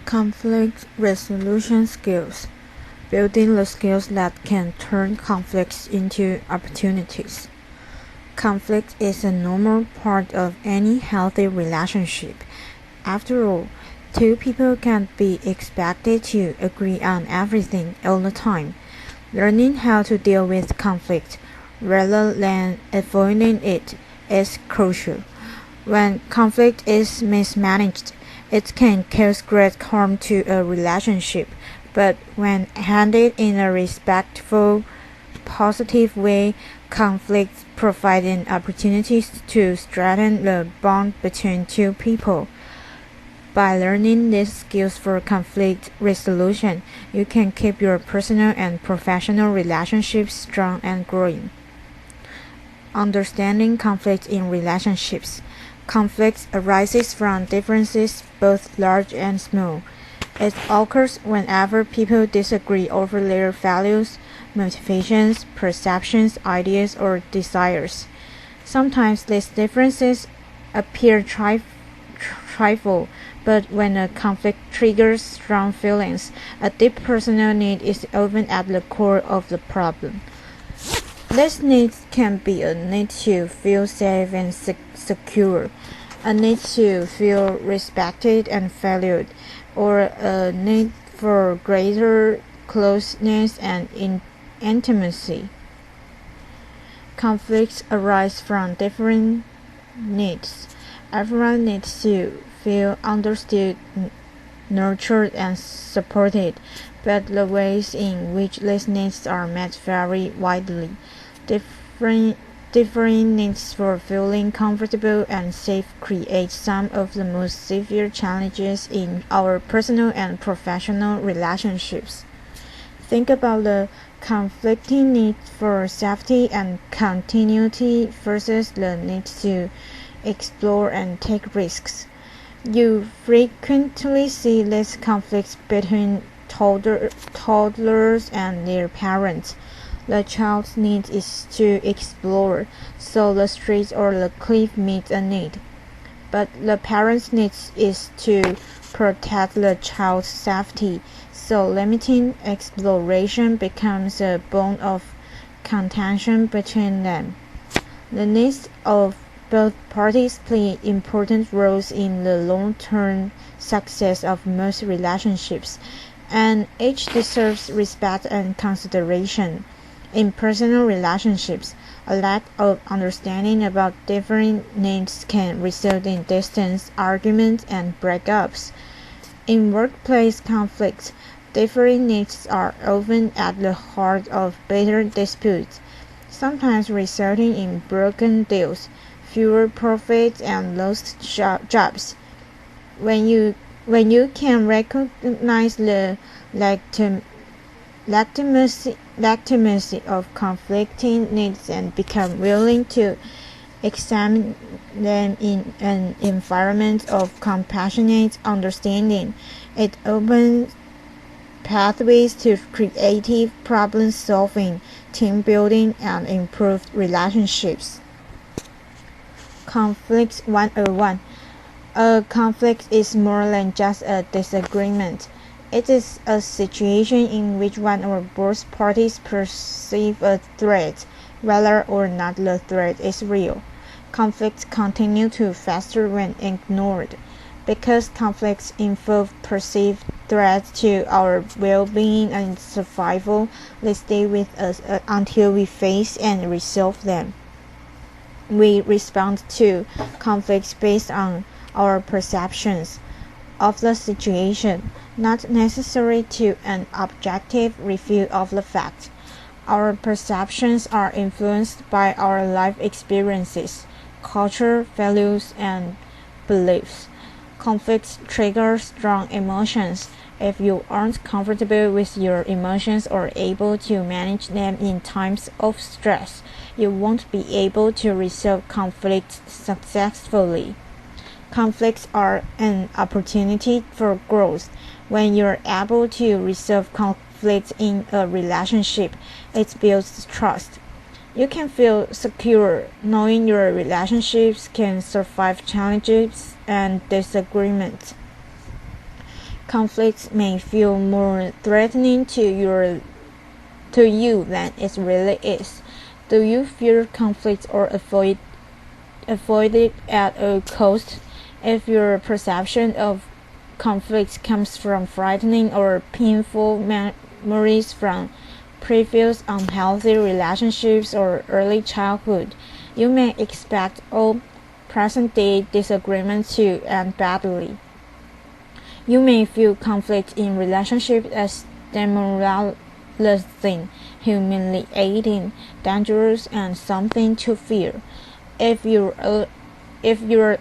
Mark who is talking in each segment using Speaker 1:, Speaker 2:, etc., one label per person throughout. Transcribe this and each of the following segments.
Speaker 1: Conflict resolution skills. Building the skills that can turn conflicts into opportunities. Conflict is a normal part of any healthy relationship. After all, two people can't be expected to agree on everything all the time. Learning how to deal with conflict rather than avoiding it is crucial. When conflict is mismanaged, it can cause great harm to a relationship, but when handled in a respectful, positive way, conflicts provide opportunities to strengthen the bond between two people. By learning these skills for conflict resolution, you can keep your personal and professional relationships strong and growing. Understanding conflict in relationships. Conflict arises from differences, both large and small. It occurs whenever people disagree over their values, motivations, perceptions, ideas, or desires. Sometimes these differences appear trifle, but when a conflict triggers strong feelings, a deep personal need is often at the core of the problem. This need can be a need to feel safe and secure, a need to feel respected and valued, or a need for greater closeness and intimacy. Conflicts arise from different needs. Everyone needs to feel understood, nurtured, and supported, but the ways in which these needs are met vary widely. Differing needs for feeling comfortable and safe create some of the most severe challenges in our personal and professional relationships. Think about the conflicting need for safety and continuity versus the need to explore and take risks. You frequently see these conflicts between toddlers and their parents. The child's need is to explore, so the street or the cliff meets a need. But the parent's need is to protect the child's safety, so limiting exploration becomes a bone of contention between them. The needs of both parties play important roles in the long-term success of most relationships, and each deserves respect and consideration. In personal relationships, a lack of understanding about differing needs can result in distance, arguments, and breakups. In workplace conflicts, differing needs are often at the heart of bitter disputes, sometimes resulting in broken deals, fewer profits, and lost jobs. When you can recognize the legitimacy of conflicting needs and become willing to examine them in an environment of compassionate understanding, it opens pathways to creative problem solving, team building, and improved relationships. Conflict 101. A conflict is more than just a disagreement. It is a situation in which one or both parties perceive a threat, whether or not the threat is real. Conflicts continue to fester when ignored. Because conflicts involve perceived threats to our well-being and survival, they stay with us until we face and resolve them. We respond to conflicts based on our perceptions of the situation, not necessary to an objective review of the fact. Our perceptions are influenced by our life experiences, culture, values, and beliefs. Conflicts trigger strong emotions. If you aren't comfortable with your emotions or able to manage them in times of stress, you won't be able to resolve conflicts successfully. Conflicts are an opportunity for growth. When you're able to resolve conflicts in a relationship, it builds trust. You can feel secure knowing your relationships can survive challenges and disagreements. conflicts may feel more threatening to you than it really is. Do you fear conflict or avoid it at all costs? If your perception of conflict comes from frightening or painful memories from previous unhealthy relationships or early childhood, you may expect all present-day disagreements to end badly. You may view conflict in relationships as demoralizing, humiliating, dangerous, and something to fear. If your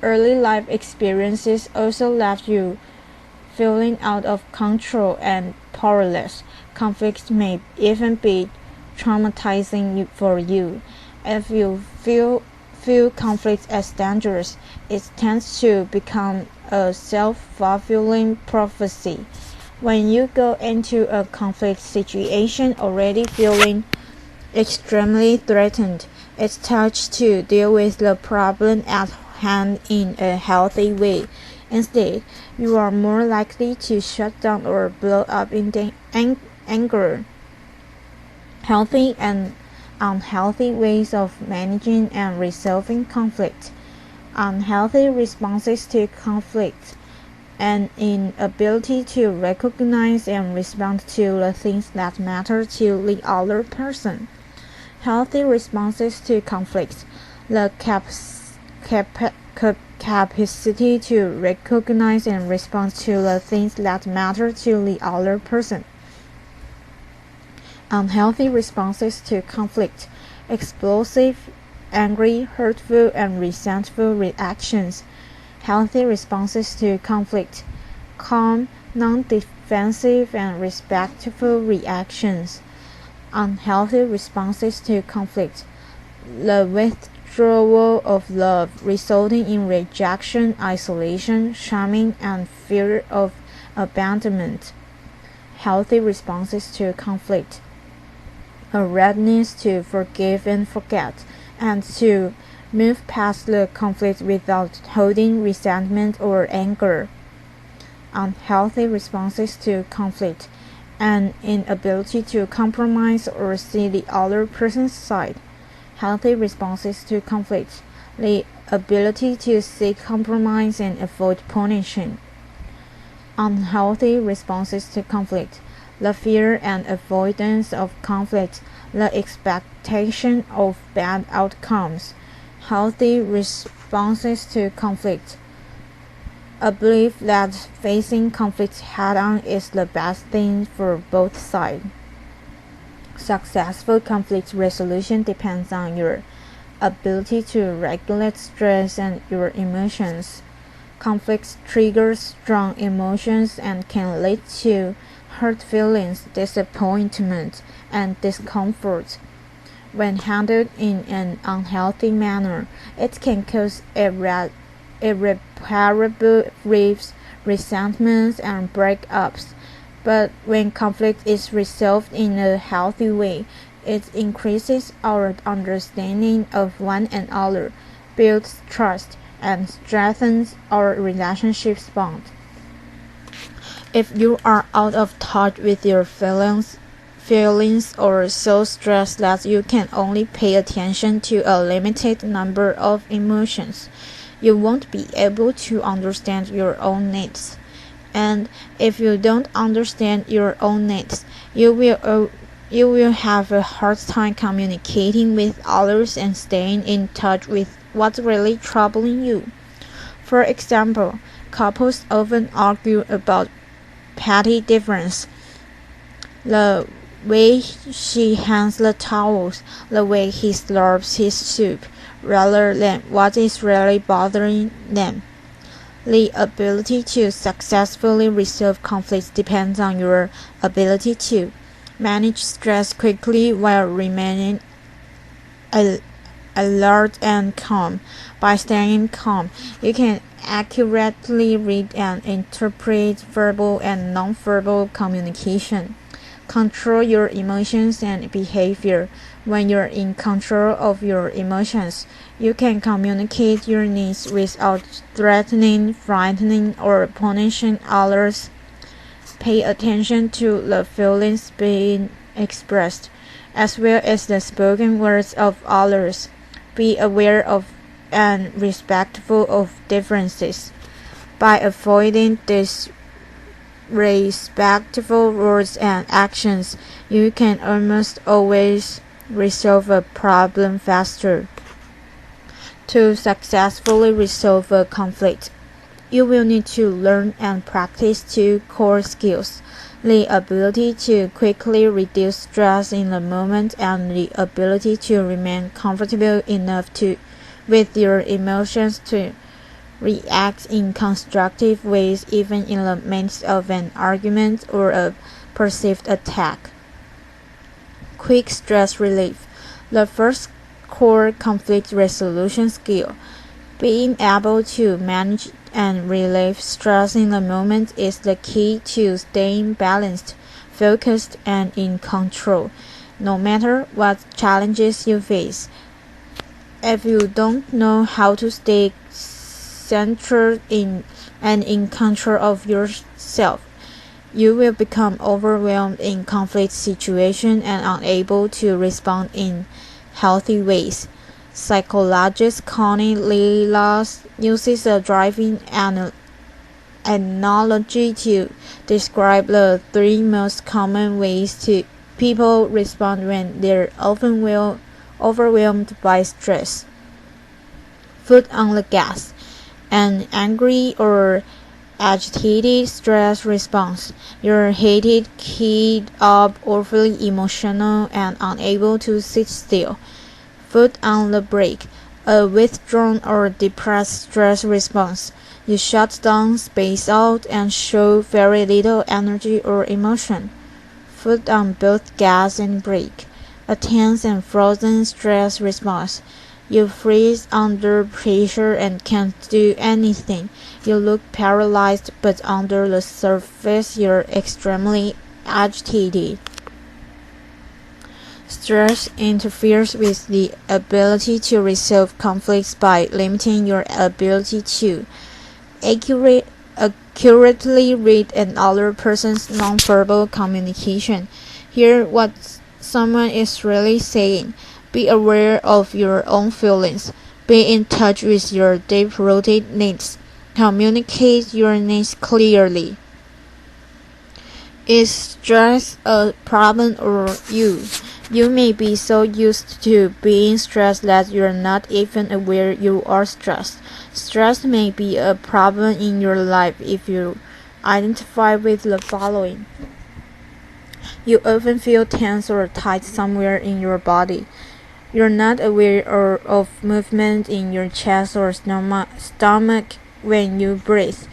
Speaker 1: early life experiences also left you feeling out of control and powerless, conflicts may even be traumatizing for you. If you view conflict as dangerous, it tends to become a self-fulfilling prophecy. When you go into a conflict situation already feeling extremely threatened, it's time to deal with the problem at hand in a healthy way. Instead, you are more likely to shut down or blow up in anger. Healthy and unhealthy ways of managing and resolving conflict. Unhealthy responses to conflict. An inability to recognize and respond to the things that matter to the other person. Healthy responses to conflicts. The capacity to recognize and respond to the things that matter to the other person. Unhealthy responses to conflict. Explosive, angry, hurtful, and resentful reactions. Healthy responses to conflict. Calm, non-defensive, and respectful reactions. Unhealthy responses to conflict. The withdrawal of love, resulting in rejection, isolation, shaming, and fear of abandonment. Healthy responses to conflict. A readiness to forgive and forget, and to move past the conflict without holding resentment or anger. Unhealthy responses to conflict. An inability to compromise or see the other person's side. Healthy responses to conflict. The ability to seek compromise and avoid punishing. Unhealthy responses to conflict. The fear and avoidance of conflict, the expectation of bad outcomes. Healthy responses to conflict. A belief that facing conflict head-on is the best thing for both sides. Successful conflict resolution depends on your ability to regulate stress and your emotions. Conflict triggers strong emotions and can lead to hurt feelings, disappointment, and discomfort. When handled in an unhealthy manner, it can cause irreparable rifts, resentments, and breakups. But when conflict is resolved in a healthy way, it increases our understanding of one another, builds trust, and strengthens our relationship's bond. If you are out of touch with your feelings or so stressed that you can only pay attention to a limited number of emotions, you won't be able to understand your own needs. And if you don't understand your own needs, you will have a hard time communicating with others and staying in touch with what's really troubling you. For example, couples often argue about petty difference. The way she hangs the towels, the way he slurps his soup, rather than what is really bothering them. The ability to successfully resolve conflicts depends on your ability to manage stress quickly while remaining alert and calm. By staying calm, you can accurately read and interpret verbal and nonverbal communication. Control your emotions and behavior. When you're in control of your emotions, you can communicate your needs without threatening, frightening, or punishing others. Pay attention to the feelings being expressed, as well as the spoken words of others. Be aware of and respectful of differences. By avoiding disrespectful words and actions, you can almost always resolve a problem faster. To successfully resolve a conflict, you will need to learn and practice two core skills: the ability to quickly reduce stress in the moment and the ability to remain comfortable enough with your emotions to react in constructive ways even in the midst of an argument or a perceived attack. Quick stress relief. The first core conflict resolution skill, being able to manage and relieve stress in the moment, is the key to staying balanced, focused, and in control, no matter what challenges you face. If you don't know how to stay centered in control of yourself, you will become overwhelmed in conflict situations and unable to respond in healthy ways. Psychologist Connie Lilas uses a driving analogy to describe the three most common ways people respond when they're overwhelmed by stress. Foot on the gas. An angry or agitated stress response. You're heated, keyed up, overly emotional, and unable to sit still. Foot on the brake. A withdrawn or depressed stress response. You shut down, space out, and show very little energy or emotion. Foot on both gas and brake. A tense and frozen stress response. You freeze under pressure and can't do anything. You look paralyzed, but under the surface you're extremely agitated. Stress interferes with the ability to resolve conflicts by limiting your ability to accurately read another person's nonverbal communication. Hear what someone is really saying. Be aware of your own feelings. Be in touch with your deep-rooted needs. Communicate your needs clearly. Is stress a problem or you? You may be so used to being stressed that you're not even aware you are stressed. Stress may be a problem in your life if you identify with the following. You often feel tense or tight somewhere in your body. You're not aware of movement in your chest or stomach when you breathe.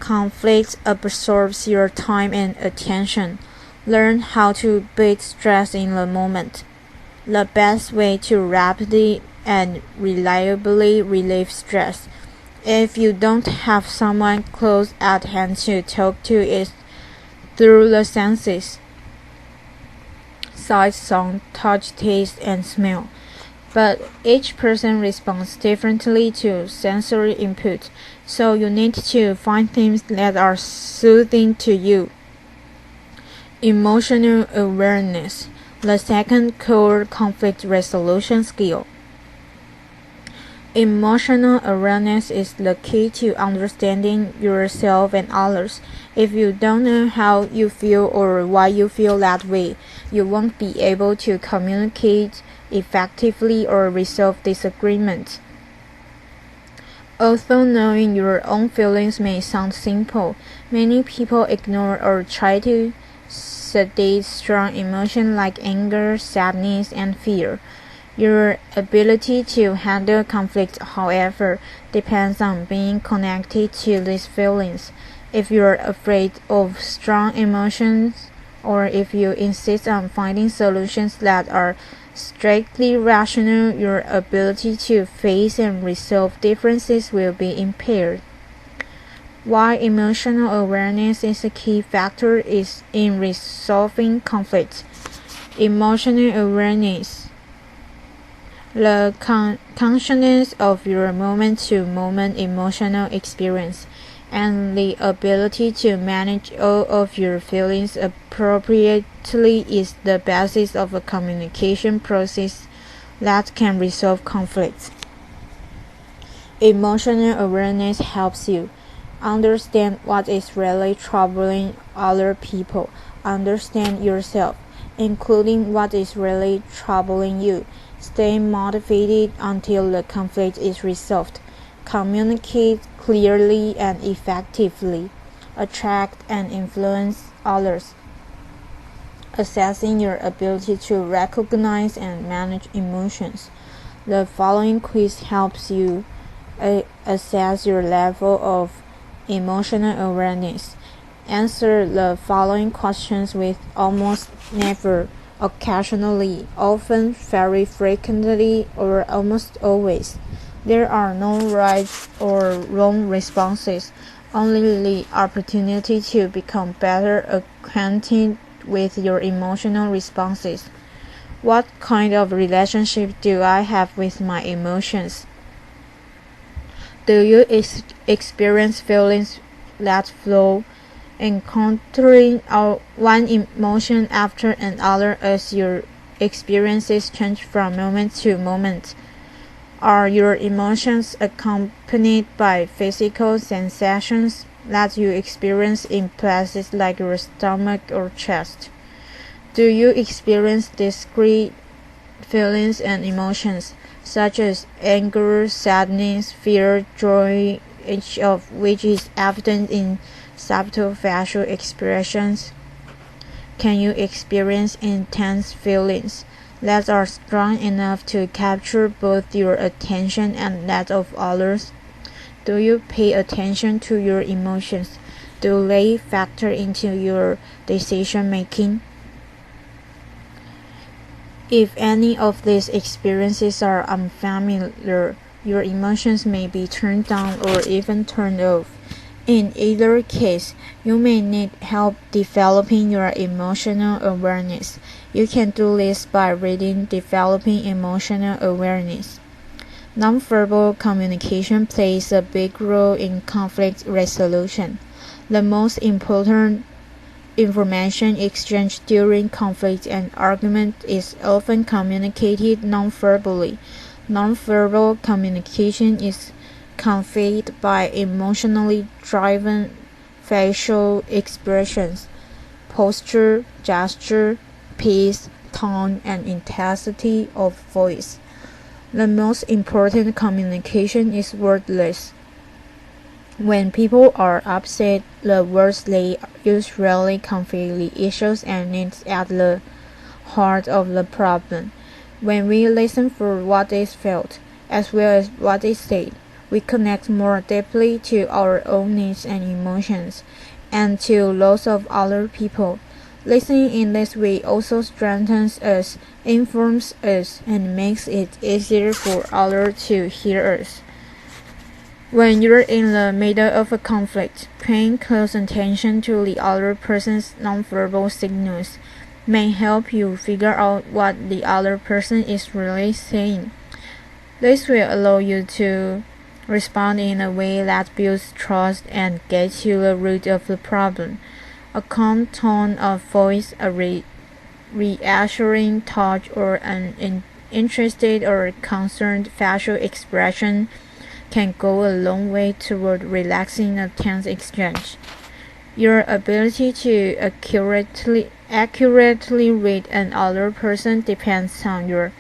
Speaker 1: Conflict absorbs your time and attention. Learn how to beat stress in the moment. The best way to rapidly and reliably relieve stress, if you don't have someone close at hand to talk to, is through the senses: sight, sound, touch, taste, and smell. But each person responds differently to sensory input, so you need to find things that are soothing to you. Emotional awareness, the second core conflict resolution skill. Emotional awareness is the key to understanding yourself and others. If you don't know how you feel or why you feel that way, you won't be able to communicate effectively or resolve disagreements. Although knowing your own feelings may sound simple, many people ignore or try to sedate strong emotions like anger, sadness, and fear. Your ability to handle conflict, however, depends on being connected to these feelings. If you're afraid of strong emotions, or if you insist on finding solutions that are strictly rational, your ability to face and resolve differences will be impaired. Why emotional awareness is a key factor is in resolving conflicts. Emotional awareness, the consciousness of your moment-to-moment emotional experience, and the ability to manage all of your feelings appropriately is the basis of a communication process that can resolve conflicts. Emotional awareness helps you understand what is really troubling other people, understand yourself, including what is really troubling you. Stay motivated until the conflict is resolved. Communicate clearly and effectively. Attract and influence others. Assessing your ability to recognize and manage emotions. The following quiz helps you assess your level of emotional awareness. Answer the following questions with almost never, occasionally, often, very frequently, or almost always. There are no right or wrong responses, only the opportunity to become better acquainted with your emotional responses. What kind of relationship do I have with my emotions? Do you experience feelings that flow, encountering one emotion after another as your experiences change from moment to moment? Are your emotions accompanied by physical sensations that you experience in places like your stomach or chest? Do you experience discrete feelings and emotions, such as anger, sadness, fear, joy, each of which is evident in subtle facial expressions? Can you experience intense feelings that are strong enough to capture both your attention and that of others? Do you pay attention to your emotions? Do they factor into your decision making? If any of these experiences are unfamiliar, your emotions may be turned down or even turned off. In either case, you may need help developing your emotional awareness. You can do this by reading Developing Emotional Awareness. Nonverbal communication plays a big role in conflict resolution. The most important information exchanged during conflict and argument is often communicated nonverbally. Nonverbal communication is conveyed by emotionally driven facial expressions, posture, gesture, pace, tone, and intensity of voice. The most important communication is wordless. When people are upset, the words they use rarely convey the issues and needs at the heart of the problem. When we listen for what is felt, as well as what is said, we connect more deeply to our own needs and emotions, and to those of other people. Listening in this way also strengthens us, informs us, and makes it easier for others to hear us. When you're in the middle of a conflict, paying close attention to the other person's nonverbal signals may help you figure out what the other person is really saying. This will allow you to respond in a way that builds trust and gets to the root of the problem. A calm tone of voice, a reassuring touch, or an interested or concerned facial expression can go a long way toward relaxing a tense exchange. Your ability to accurately read another person depends on your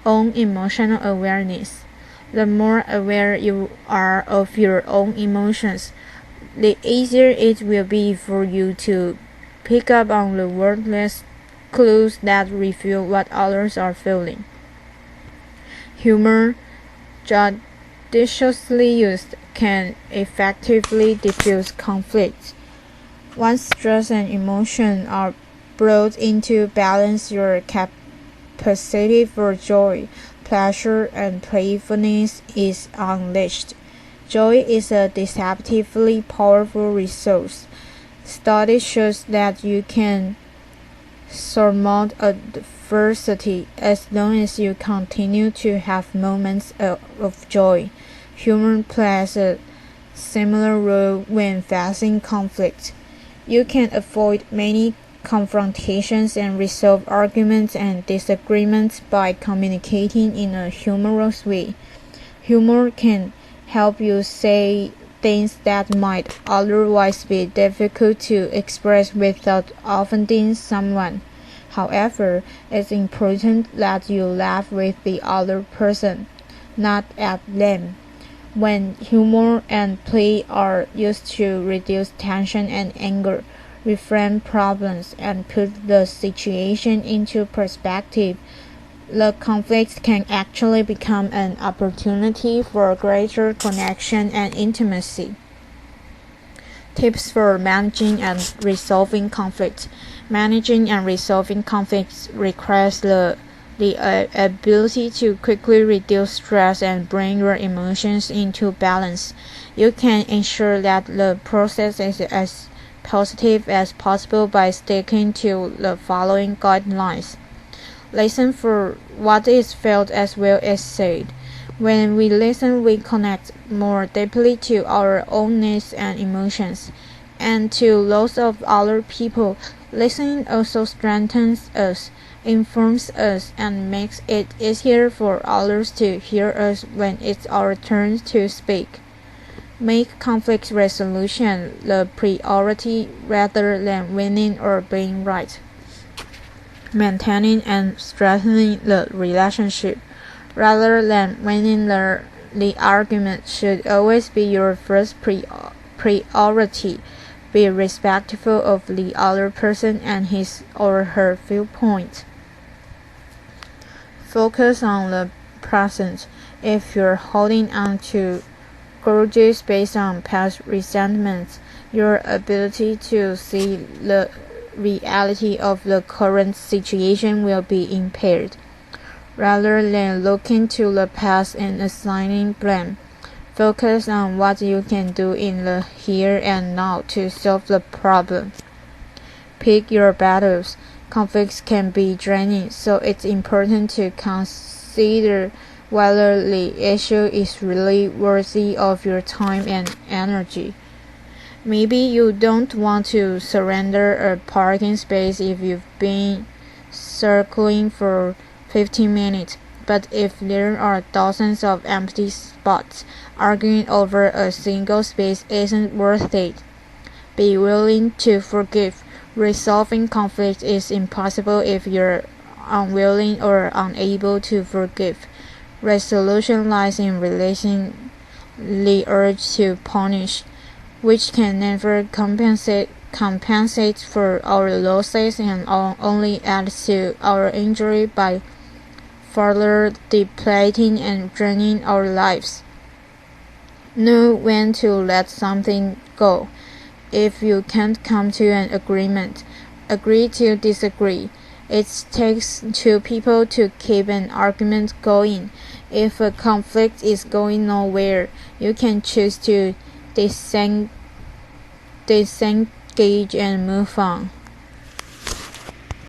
Speaker 1: own emotional awareness. The more aware you are of your own emotions, the easier it will be for you to pick up on the wordless clues that reveal what others are feeling. Humor, judiciously used, can effectively diffuse conflict. Once stress and emotion are brought into balance, your capacity for joy, pleasure, and playfulness is unleashed. Joy is a deceptively powerful resource. Study shows that you can surmount adversity as long as you continue to have moments of joy. Humor plays a similar rule when facing conflict. You can avoid many confrontations and resolve arguments and disagreements by communicating in a humorous way. Humor can help you say things that might otherwise be difficult to express without offending someone. However, it's important that you laugh with the other person, not at them. When humor and play are used to reduce tension and anger, reframe problems, and put the situation into perspective, the conflict can actually become an opportunity for greater connection and intimacy. Tips for managing and resolving conflict. Managing and resolving conflicts requires the ability to quickly reduce stress and bring your emotions into balance. You can ensure that the process is as positive as possible by sticking to the following guidelines. Listen for what is felt as well as said. When we listen, we connect more deeply to our own needs and emotions, and to those of other people. Listening also strengthens us, informs us, and makes it easier for others to hear us when it's our turn to speak. Make conflict resolution the priority rather than winning or being right. Maintaining and strengthening the relationship rather than winning the argument should always be your first priority. Be respectful of the other person and his or her viewpoint. Focus on the present. If you're holding on to grudges based on past resentments, your ability to see the reality of the current situation will be impaired. Rather than looking to the past and assigning blame, focus on what you can do in the here and now to solve the problem. Pick your battles. Conflicts can be draining, so it's important to consider whether the issue is really worthy of your time and energy. Maybe you don't want to surrender a parking space if you've been circling for 15 minutes, but if there are dozens of empty spots, arguing over a single space isn't worth it. Be willing to forgive. Resolving conflict is impossible if you're unwilling or unable to forgive. Resolution lies in releasing the urge to punish, which can never compensate for our losses and only adds to our injury by further depleting and draining our lives. Know when to let something go. If you can't come to an agreement, agree to disagree. It takes two people to keep an argument going. If a conflict is going nowhere, you can choose to disengage and move on.